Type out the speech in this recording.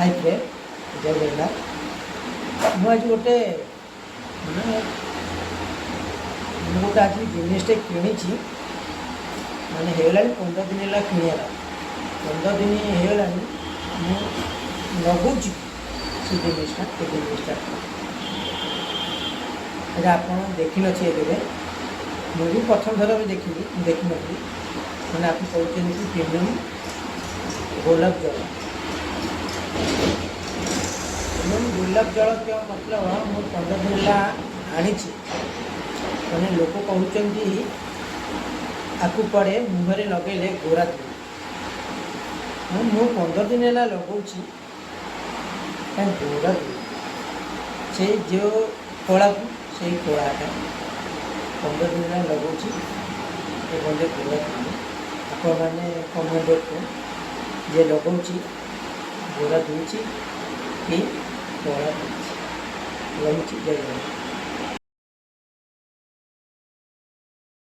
High friend जय जगन्नाथ मुझे गोटे मैंने गोटे आज जिनटे कि मैंने होगा 15 दिन है कि 15 दिन होगा लगुच से जिनटा आप देखी नी मुझे प्रथम थर भी देखी नी मैंने आप कहते कि प्रीमियम गोलाप जल प्रीमियम गोलाप जल क्या मतलब मुझे 15 दिन है आनी मैंने लोक कहते आपको पड़े मुहर लगे गोरा मु 15 दिन है लगौच गोरा से जो कला को से कलाटा 15 दिन है लगौच गोरा आप मैंने कमेंट को जे लगौच गोरा दूची कि कला रही जय जगन्नाथ।